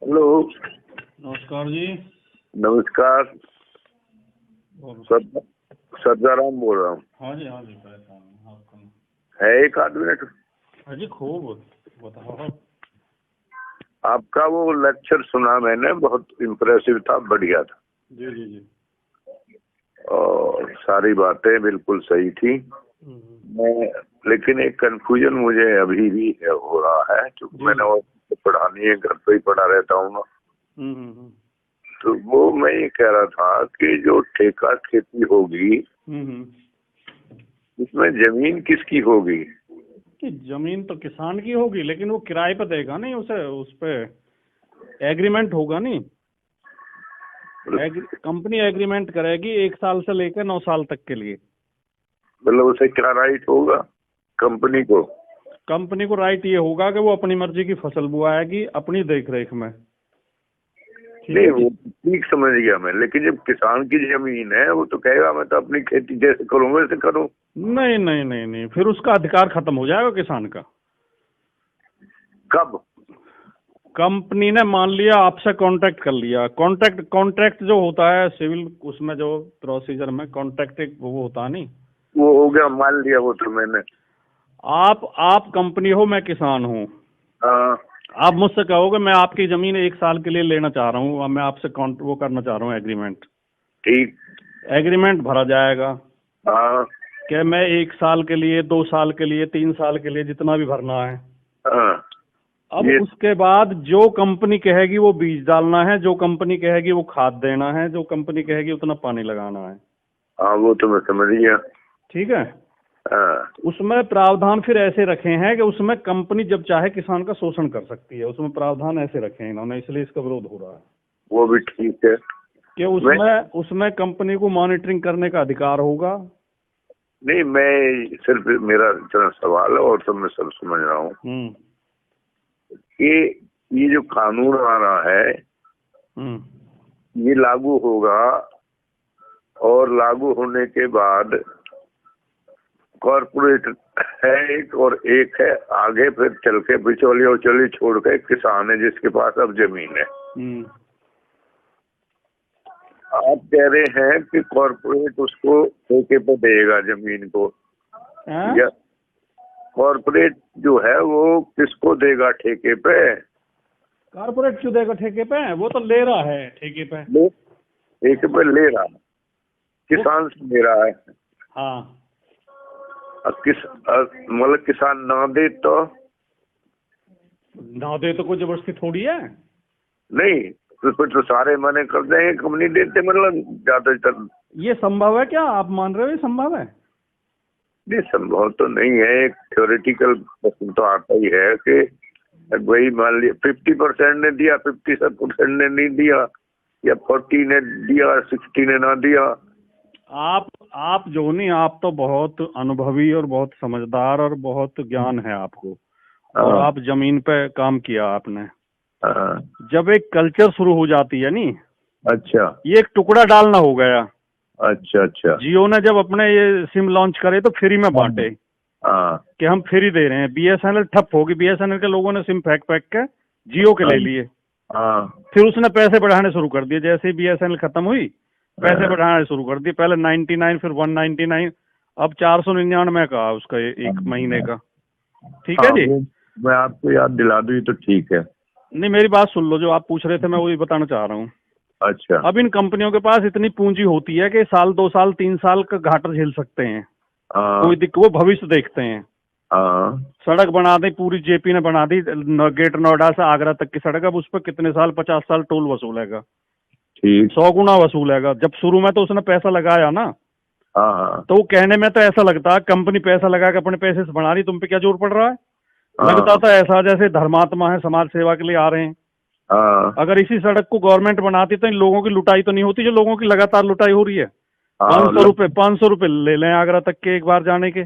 Hello. नमस्कार जी। नमस्कार। सदाराम बोल रहा हूँ। हाँ जी परेशान हूँ आपका। है एक आध मिनट? हाँ जी खूब बताओ। आपका वो लेक्चर सुना मैंने, बहुत इम्प्रेसिव था, बढ़िया था। जी जी जी। और सारी बातें बिल्कुल सही थी। मैं लेकिन एक कंफ्यूजन मुझे अभी भी हो रहा है, क्योंकि मैंने और पढ़ानी है, घर पे ही पढ़ा रहता हूँ ना। तो वो मैं ये कह रहा था कि जो ठेका खेती होगी इसमें जमीन किसकी होगी? कि जमीन तो किसान की होगी, लेकिन वो किराए पे देगा नहीं, उसे उस पे एग्रीमेंट होगा नहीं। कंपनी एग्रीमेंट करेगी 1 साल से लेकर 9 साल तक के लिए। मतलब उसे क्या राइट होगा कंपनी को? कंपनी को राइट ये होगा कि वो अपनी मर्जी की फसल बुआएगी अपनी देख रेख में। नहीं, वो ठीक समझ गया मैं, लेकिन जब किसान की जमीन है वो तो कहेगा मैं तो अपनी खेती जैसे करूँ वैसे करूँ। नहीं नहीं नहीं नहीं, फिर उसका अधिकार खत्म हो जाएगा किसान का। कब? कंपनी ने मान लिया आपसे कांटेक्ट कर लिया। कॉन्ट्रैक्ट जो होता है सिविल, उसमें जो प्रोसीजर में कॉन्ट्रैक्ट एक वो होता है नहीं, वो हो गया, मान लिया वो तो मैंने। आप कंपनी हो, मैं किसान हूँ। हाँ। आप मुझसे कहोगे मैं आपकी जमीन 1 साल के लिए लेना चाह रहा हूँ, मैं आपसे वो करना चाह रहा हूँ एग्रीमेंट। ठीक। एग्रीमेंट भरा जाएगा हाँ। कि मैं 1 साल के लिए, 2 साल के लिए, 3 साल के लिए, जितना भी भरना है। हाँ। अब उसके बाद जो कंपनी कहेगी वो बीज डालना है, जो कंपनी कहेगी वो खाद देना है, जो कंपनी कहेगी उतना पानी लगाना है। हाँ, वो तो मैं समझ गया। ठीक है। हाँ। उसमें प्रावधान फिर ऐसे रखे हैं कि उसमें कंपनी जब चाहे किसान का शोषण कर सकती है। उसमें प्रावधान ऐसे रखे हैं इन्होंने, इसलिए इसका विरोध हो रहा है। वो भी ठीक है कि उसमें कंपनी को मॉनिटरिंग करने का अधिकार होगा। नहीं, मैं सिर्फ मेरा इतना सवाल है और सब मैं सब समझ रहा हूँ कि ये जो कानून आ रहा है ये लागू होगा, और लागू होने के बाद कॉर्पोरेट है एक, और एक है आगे फिर चल के बिचौली और चौली छोड़ के किसान है जिसके पास अब जमीन है। आप कह रहे हैं कि कॉर्पोरेट उसको ठेके पे देगा जमीन को, या कॉर्पोरेट जो है वो किसको देगा ठेके पे? कॉर्पोरेट क्यों देगा ठेके पे? वो तो ले रहा है ठेके पे। ठेके पे ले रहा है, किसान से ले रहा है। हाँ। मतलब किसान ना दे तो कोई जबरदस्ती थोड़ी है। नहीं, तो फिर तो सारे मने कर देंगे, कंपनी देते, मतलब ज्यादातर। ये संभव है क्या? आप मान रहे हो ये संभव है? नहीं, संभव तो नहीं है। एक थ्योरेटिकल प्रश्न तो आता ही है कि वही मान लिया 50% ने दिया, 50% ने नहीं दिया, या 40 ने दिया, 60 ने ना दिया। आप जो नहीं, आप तो बहुत अनुभवी और बहुत समझदार और बहुत ज्ञान है आपको, और आप जमीन पे काम किया आपने। जब एक कल्चर शुरू हो जाती है नी। अच्छा। ये एक टुकड़ा डालना हो गया। अच्छा। जियो ने जब अपने ये सिम लॉन्च करे तो फ्री में बांटे कि हम फ्री दे रहे हैं। बीएसएनएल ठप होगी, बीएसएनएल के लोगों ने सिम फेंक के जियो के ले लिए। फिर उसने पैसे बढ़ाने शुरू कर दिए। जैसे ही बीएसएनएल खत्म हुई, पैसे बढ़ाने शुरू कर दिए। पहले 99, फिर 199, अब 499 का उसका एक महीने का। ठीक है जी। मैं आपको याद दिला दूं तो ठीक है। नहीं, मेरी बात सुन लो, जो आप पूछ रहे थे मैं वही बताना चाह रहा हूँ। अच्छा। अब इन कंपनियों के पास इतनी पूंजी होती है कि साल, 2 साल, 3 साल का घाटा झेल सकते हैं। वो भविष्य देखते हैं। सड़क बना दी, पूरी जेपी ने बना दी, गेट नोएडा से आगरा तक की सड़क। अब उस पर कितने साल, 50 साल टोल वसूलेगा? 100 गुना वसूलेगा। जब शुरू में तो उसने पैसा लगाया ना, तो वो कहने में तो ऐसा लगता है कंपनी पैसा लगा के अपने पैसे से बना रही, तुम पे क्या जोर पड़ रहा है। लगता था ऐसा जैसे धर्मात्मा है, समाज सेवा के लिए आ रहे हैं। अगर इसी सड़क को गवर्नमेंट बनाती तो इन लोगों की लुटाई तो नहीं होती जो लोगों की लगातार लुटाई हो रही है। 500 रुपए ले लें आगरा तक के एक बार जाने के।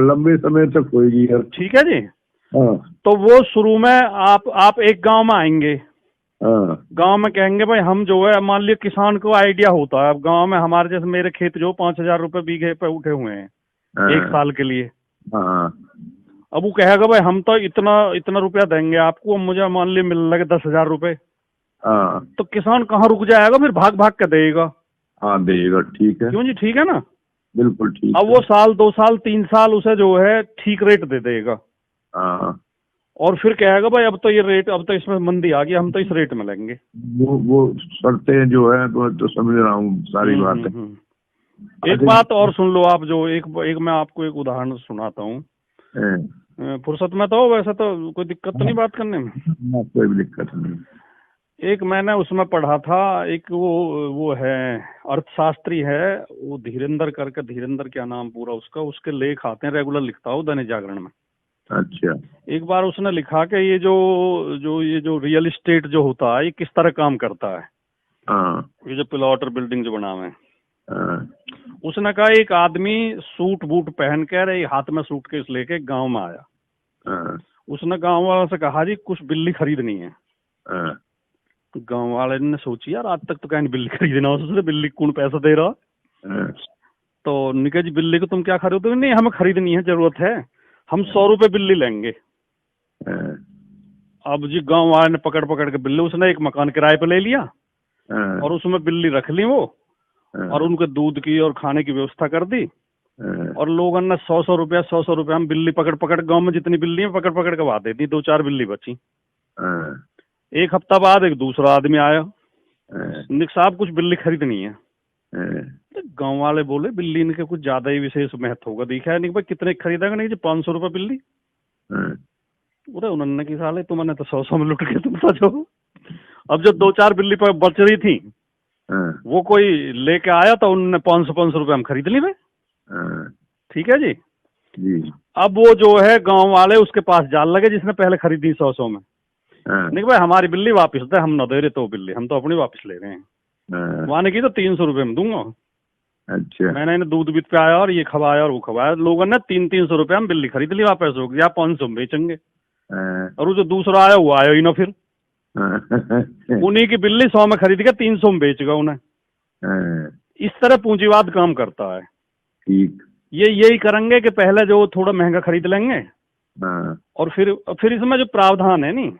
लंबे समय तक होगी। ठीक है जी। तो वो शुरू में आप एक गांव में आएंगे, गांव में कहेंगे भाई हम जो है, मान लिया किसान को आइडिया होता है। अब गांव में हमारे जैसे मेरे खेत जो 5,000 रुपए बीघे पे उठे हुए हैं 1 साल के लिए। अब वो कहेगा भाई हम तो इतना रुपया देंगे आपको, मुझे मान लिया मिल लगे 10,000 रुपए। हाँ तो किसान कहाँ रुक जाएगा, फिर भाग भाग के देगा। हाँ देगा, ठीक है। क्यों जी, ठीक है ना। बिल्कुल ठीक अब है। वो साल 2 साल 3 साल उसे जो है ठीक रेट दे देगा, हाँ और फिर कहेगा भाई अब तो ये रेट, अब तो इसमें मंदी आ गई, हम तो इस रेट में लेंगे। वो शर्तें जो है तो समझ रहा हूँ सारी बातें। एक बात और सुन लो आप, जो एक मैं आपको एक उदाहरण सुनाता हूँ। फुर्सत में तो हो, वैसे तो कोई दिक्कत तो नहीं बात करने में? कोई भी दिक्कत नहीं। एक मैंने उसमें पढ़ा था, एक वो है अर्थशास्त्री है, वो धीरेन्द्र करके, धीरेन्द्र क्या नाम पूरा उसका, उसके लेख आते हैं, रेगुलर लिखता हूँ दैनिक जागरण में। अच्छा। एक बार उसने लिखा कि ये जो रियल एस्टेट जो होता है ये किस तरह काम करता है। हाँ ये जो प्लॉट और बिल्डिंग जो बना हुए हैं, हाँ उसने कहा एक आदमी सूट बूट पहन कर हाथ में सूटकेस लेके गांव में आया। हाँ उसने गांव वालों से कहा जी कुछ बिल्ली खरीदनी है। हाँ गांव वाले ने सोची यार आज तक तो कहीं बिल्ली खरीदना, उसने बिल्ली कौन पैसा दे रहा। हाँ तो निका जी बिल्ली को तुम क्या खरीदोगे? नहीं हमें खरीदनी है, जरूरत है, हम 100 रुपए बिल्ली लेंगे। अब जी गांव वाले ने पकड़ पकड़ के बिल्ली, उसने एक मकान किराए पे ले लिया और उसमें बिल्ली रख ली वो, और उनके दूध की और खाने की व्यवस्था कर दी। और लोगों ने 100 रुपया 100 रुपया हम बिल्ली पकड़ पकड़, गांव में जितनी बिल्ली है पकड़ पकड़ के बात देती, 2-4 बिल्ली बची। एक हफ्ता बाद एक दूसरा आदमी आया, निक साहब कुछ बिल्ली खरीदनी है। तो गांव वाले बोले बिल्ली इनके कुछ ज्यादा ही विशेष महत्व होगा, देखा है नहीं भाई कितने खरीदेगा? नहीं जी 500 रुपये बिल्ली। अरे उन्होंने की साले तुमने तो 100 में लुट के तुम सचो। अब जो 2-4 बिल्ली पर बच रही थी वो कोई लेके आया तो उन्होंने 500 रुपये हम खरीद ली भाई। ठीक है जी। अब वो जो है गांव वाले उसके पास जाल लगे जिसने पहले खरीदी 100 में। नहीं भाई हमारी बिल्ली वापस दे, हम न दे रहे तो बिल्ली, हम तो अपनी वापस ले रहे हैं। वहां की तो 300 रुपये में दूंगा। अच्छा। मैंने इन्हें दूध बीत पे आया और ये खवाया और वो खवाया, लोगों ने 300 रुपये में बिल्ली खरीद ली, वापस हो गया 500 में बेचेंगे। और वो जो दूसरा आया वो आया ही ना, फिर उन्हीं की बिल्ली 100 में खरीद के 300 में बेच गया उन्हें। इस तरह पूंजीवाद काम करता है। ठीक। ये यही करेंगे कि पहले जो थोड़ा महंगा खरीद लेंगे और फिर इसमें जो प्रावधान है नहीं,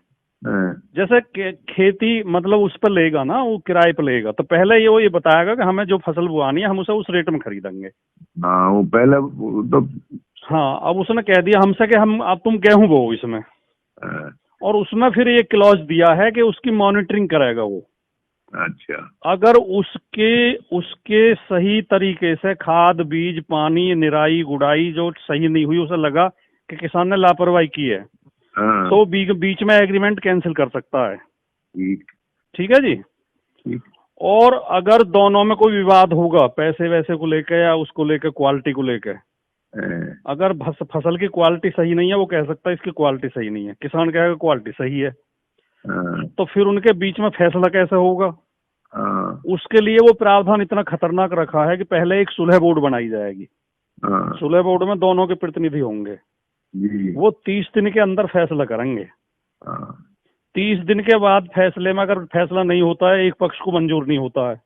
जैसे खेती मतलब उस पर लेगा ना, वो किराए पर लेगा, तो पहले ये बताएगा कि हमें जो फसल बुआनी है हम उसे उस रेट में खरीदेंगे। हाँ वो पहले तो। हाँ अब उसने कह दिया हमसे कि हम अब तुम गेहूं बो इसमें, और उसमें फिर ये क्लॉज दिया है कि उसकी मॉनिटरिंग करेगा वो। अच्छा। अगर उसके सही तरीके से खाद बीज पानी निराई गुड़ाई जो सही नहीं हुई, उसे लगा कि किसान ने लापरवाही की है, तो बीच में एग्रीमेंट कैंसिल कर सकता है। ठीक है जी। और अगर दोनों में कोई विवाद होगा पैसे वैसे को लेकर या उसको लेकर क्वालिटी को लेकर, अगर फसल की क्वालिटी सही नहीं है वो कह सकता है इसकी क्वालिटी सही नहीं है, किसान कहेगा क्वालिटी सही है, तो फिर उनके बीच में फैसला कैसे होगा? उसके लिए वो प्रावधान इतना खतरनाक रखा है कि पहले एक सुलह बोर्ड बनाई जाएगी। सुलह बोर्ड में दोनों के प्रतिनिधि होंगे, वो 30 दिन के अंदर फैसला करेंगे। 30 दिन के बाद फैसले में अगर फैसला नहीं होता है, एक पक्ष को मंजूर नहीं होता है,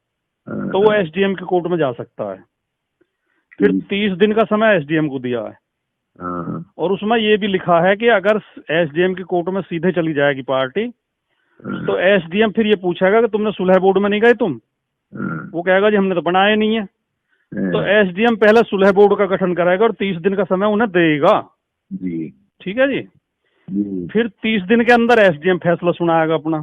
तो वो एसडीएम के कोर्ट में जा सकता है। फिर 30 दिन का समय एसडीएम को दिया है, और उसमें ये भी लिखा है कि अगर एसडीएम के कोर्ट में सीधे चली जाएगी पार्टी, तो एसडीएम फिर ये पूछेगा कि तुमने सुलह बोर्ड में नहीं गए तुम? वो कहेगा जी हमने तो बनाया नहीं है। तो एसडीएम पहले सुलह बोर्ड का गठन कराएगा और 30 दिन का समय उन्हें देगा। ठीक है जी। फिर 30 दिन के अंदर एसडीएम फैसला सुनाएगा अपना।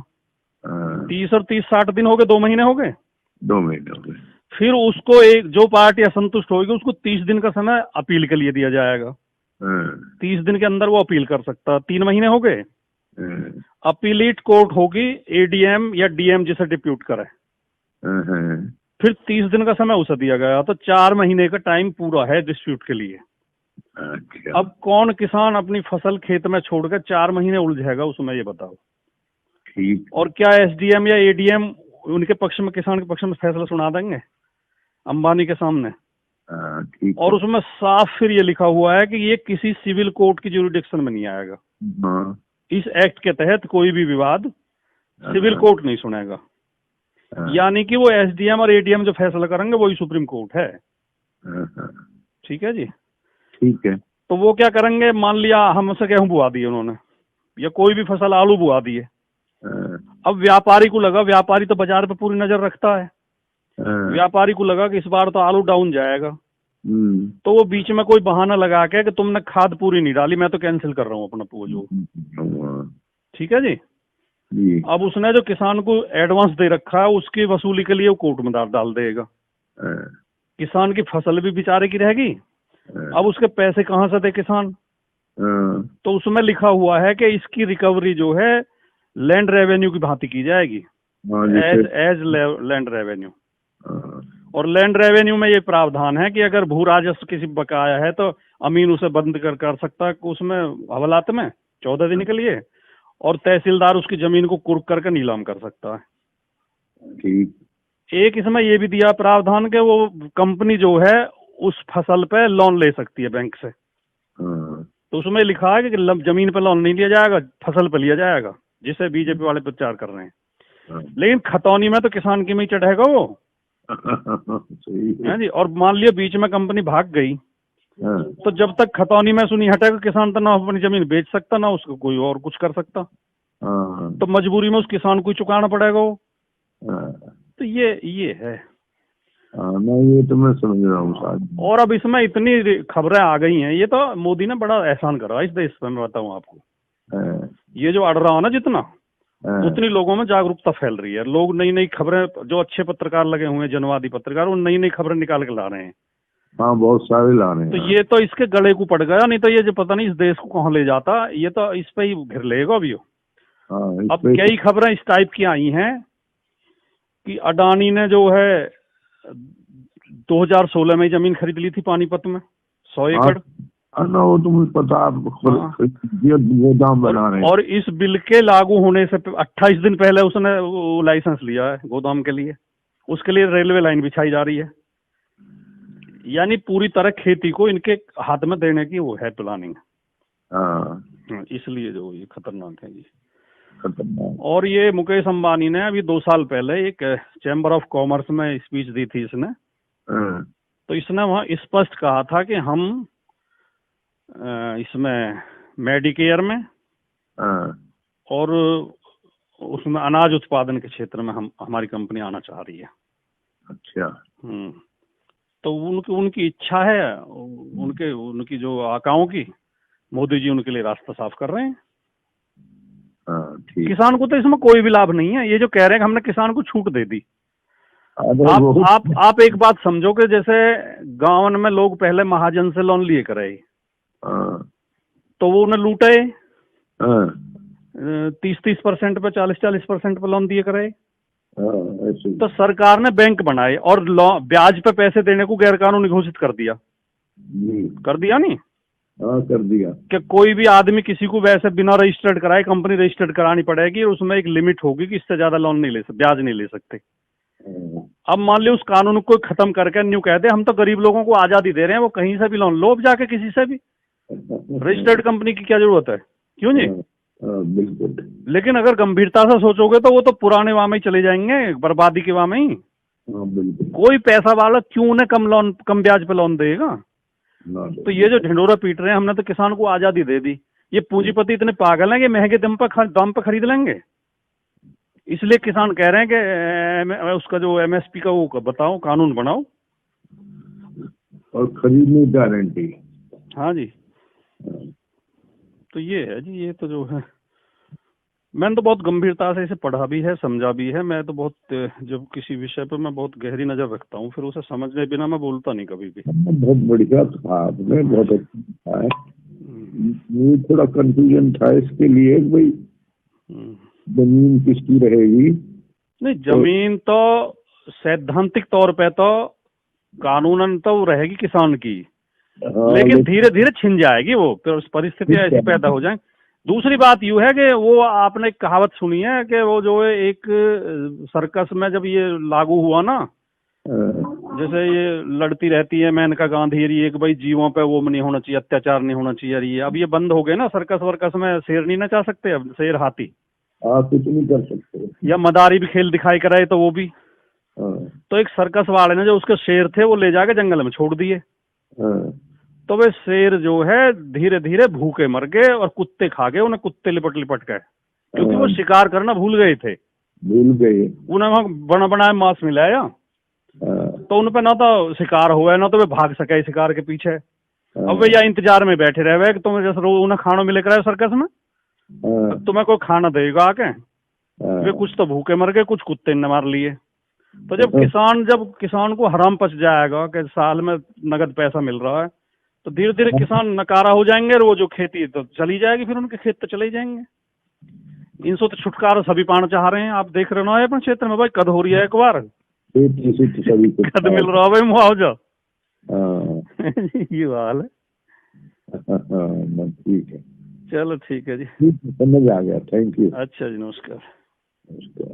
30 और 30 60 दिन हो गए, 2 महीने हो गए। 2 महीने हो गए। फिर उसको एक जो पार्टी असंतुष्ट होगी उसको 30 दिन का समय अपील के लिए दिया जाएगा। 30 दिन के अंदर वो अपील कर सकता। 3 महीने हो गए। अपीलीट कोर्ट होगी, एडीएम या डीएम जिसे डिप्यूट करे। फिर 30 दिन का समय उसे दिया गया, तो 4 महीने का टाइम पूरा है डिस्प्यूट के लिए। अब कौन किसान अपनी फसल खेत में छोड़कर 4 महीने उलझेगा उसमें, ये बताओ। ठीक। और क्या एसडीएम या एडीएम उनके पक्ष में, किसान के पक्ष में फैसला सुना देंगे अंबानी के सामने? ठीक। और उसमें साफ फिर ये लिखा हुआ है कि ये किसी सिविल कोर्ट की ज्यूरिडिक्शन में नहीं आएगा। इस एक्ट के तहत कोई भी विवाद सिविल कोर्ट नहीं सुनेगा। यानी कि वो एसडीएम और एडीएम जो फैसला करेंगे वही सुप्रीम कोर्ट है। ठीक है जी। ठीक है। तो वो क्या करेंगे, मान लिया हमसे गेहूं बुआ दिए उन्होंने, या कोई भी फसल आलू बुआ दिए। अब व्यापारी को लगा, व्यापारी तो बाजार पे पूरी नजर रखता है, व्यापारी को लगा कि इस बार तो आलू डाउन जाएगा, तो वो बीच में कोई बहाना लगा के कि तुमने खाद पूरी नहीं डाली, मैं तो कैंसिल कर रहा हूँ अपना वो जो, ठीक है जी। अब उसने जो किसान को एडवांस दे रखा है उसकी वसूली के लिए वो कोर्ट में डाल देगा, किसान की फसल भी बेचारे की रहेगी, अब उसके पैसे कहाँ से दे किसान। तो उसमें लिखा हुआ है कि इसकी रिकवरी जो है लैंड रेवेन्यू की भांति की जाएगी, एज लैंड रेवेन्यू। और लैंड रेवेन्यू में ये प्रावधान है कि अगर भू राजस्व किसी बकाया है तो अमीन उसे बंद कर सकता है उसमें हवालात में 14 दिन के लिए, और तहसीलदार उसकी जमीन को कुर्क करके नीलाम कर सकता है। ठीक। एक इसमें ये भी दिया प्रावधान कि वो कंपनी जो है उस फसल पे लोन ले सकती है बैंक से। तो उसमें लिखा है कि जमीन पे लोन नहीं लिया जाएगा, फसल पे लिया जाएगा, जिसे बीजेपी वाले प्रचार कर रहे हैं। लेकिन खतौनी में तो किसान की में ही चढ़ेगा वो, है जी। और मान लिया बीच में कंपनी भाग गई, तो जब तक खतौनी में सुनी हटेगा किसान तो ना अपनी जमीन बेच सकता ना उसको कोई और कुछ कर सकता, तो मजबूरी में उस किसान को चुकाना पड़ेगा वो। तो ये है मैं ये तो मैं समझ रहा हूँ। और अब इसमें इतनी खबरें आ गई हैं, ये तो मोदी ने बड़ा एहसान करा इस देश पे, मैं बताऊं आपको। ये जो अड़ रहा हो ना जितना, उतनी लोगों में जागरूकता फैल रही है, लोग नई नई खबरें, जो अच्छे पत्रकार लगे हुए हैं जनवादी पत्रकार, वो नई नई खबरें निकाल के ला रहे हैं। हाँ, बहुत सारे ला रहे हैं। तो ये तो इसके गले को पड़ गया, नहीं तो ये जो पता नहीं इस देश को कहाँ ले जाता, ये तो इस पे ही घिर लेगा अभी। अब कई खबरें इस टाइप की आई हैं कि अडानी ने जो है 2016 में जमीन खरीद ली थी पानीपत में 100 एकड़। ना वो तुम्हें पता, गोदाम बना रहे हैं। और इस बिल के लागू होने से 28 दिन पहले उसने वो लाइसेंस लिया है गोदाम के लिए, उसके लिए रेलवे लाइन बिछाई जा रही है। यानी पूरी तरह खेती को इनके हाथ में देने की वो है प्लानिंग। इसलिए जो ये खतरनाक है जी, खतरनाक। और ये मुकेश अंबानी ने अभी 2 साल पहले एक चैम्बर ऑफ कॉमर्स में स्पीच दी थी इसने, तो इसने वहाँ स्पष्ट कहा था कि हम इसमें मेडिकेयर में और उसमें अनाज उत्पादन के क्षेत्र में हमारी कंपनी आना चाह रही है। अच्छा। तो उनकी इच्छा है, उनकी जो आकाओं की, मोदी जी उनके लिए रास्ता साफ कर रहे हैं। किसान को तो इसमें कोई भी लाभ नहीं है। ये जो कह रहे हैं कि हमने किसान को छूट दे दी, आप एक बात समझो कि जैसे गांव में लोग पहले महाजन से लोन लिए करे, तो वो उन्हें लूटे 30% पे 40% पे लोन दिए करे। तो सरकार ने बैंक बनाए और ब्याज पे पैसे देने को गैर कानूनी घोषित कर दिया नहीं? कर दिया कि कोई भी आदमी किसी को वैसे बिना रजिस्टर्ड कराए कंपनी रजिस्टर्ड करानी पड़ेगी, उसमें एक लिमिट होगी कि इससे ज्यादा लोन नहीं ले सकते, ब्याज नहीं ले सकते। अब मान लो उस कानून को खत्म करके न्यू कहते हम तो गरीब लोगों को आजादी दे रहे हैं, वो कहीं से भी लोन लो जाके किसी से भी, रजिस्टर्ड कंपनी की क्या जरूरत है, क्यों नहीं? बिल्कुल। लेकिन अगर गंभीरता से सोचोगे तो वो तो पुराने वहां में ही चले जाएंगे, बर्बादी के वहां में ही। कोई पैसा वाला क्यों उन्हें कम ब्याज पे लोन देगा? तो ये जो ढिंडोरा पीट रहे हैं, हमने तो किसान को आजादी दे दी। ये पूंजीपति इतने पागल हैं कि महंगे दाम पे खरीद लेंगे, इसलिए किसान कह रहे हैं कि उसका जो MSP का वो बताओ, कानून बनाओ और खरीदने की गारंटी। हाँ जी। तो ये है जी, ये तो जो है मैंने तो बहुत गंभीरता से इसे पढ़ा भी है, समझा भी है। मैं तो बहुत, जब किसी विषय पर मैं बहुत गहरी नजर रखता हूँ, फिर उसे समझने बिना मैं बोलता नहीं कभी भी। बहुत बढ़िया था आपने, बहुत अच्छा है। मुझे थोड़ा कंफ्यूजन था इसके लिए, भाई जमीन किसकी रहेगी? नहीं, जमीन तो सैद्धांतिक तौर पे तो कानूनन तो रहेगी किसान की, लेकिन धीरे धीरे छिन जाएगी वो, फिर परिस्थितियां ऐसी पैदा हो जाएं। दूसरी बात यूँ है कि वो आपने एक कहावत सुनी है कि वो जो है एक सर्कस में जब ये लागू हुआ ना, जैसे ये लड़ती रहती है मेनका गांधी, एक भाई जीवों पे वो नहीं होना चाहिए, अत्याचार नहीं होना चाहिए। ये अब ये बंद हो गए ना, सर्कस वर्कस में शेर नहीं नचा सकते अब, शेर हाथी कुछ नहीं कर सकते, या मदारी भी खेल दिखाई कराए तो वो भी। तो एक सर्कस वाले ने जो उसके शेर थे वो ले जाके जंगल में छोड़ दिए, तो वे शेर जो है धीरे धीरे भूखे मर गए और कुत्ते खा गए उन्हें, कुत्ते लिपट लिपट गए, क्योंकि वो शिकार करना भूल गए थे। भूल गए। उन्हें वहाँ बना बनाया मांस मिला है, तो उन पे ना तो शिकार हुआ है ना तो वे भाग सके शिकार के पीछे। अब वे या इंतजार में बैठे रहे कि तुम्हें जैसे रोज उन्हें खाना मिले कराए सर्कस में, तुम्हें कोई खाना देगा आके। वे कुछ तो भूखे मर गए, कुछ कुत्ते ने मार लिए। तो जब किसान को हराम पच जाएगा कि साल में नगद पैसा मिल रहा है, तो धीरे धीरे किसान नकारा हो जाएंगे और वो जो खेती तो चली जाएगी, फिर उनके खेत तो चले ही जाएंगे। इनसे तो छुटकारा सभी पाना चाह रहे हैं। आप देख रहे हो ना अपने क्षेत्र में भाई कद हो रही है, एक बार कद मिल रहा है भाई मुआवजा। ये हाल है। ठीक है, चलो ठीक है जी, समझ आ गया। Thank you. अच्छा जी, नमस्कार। नमस्कार।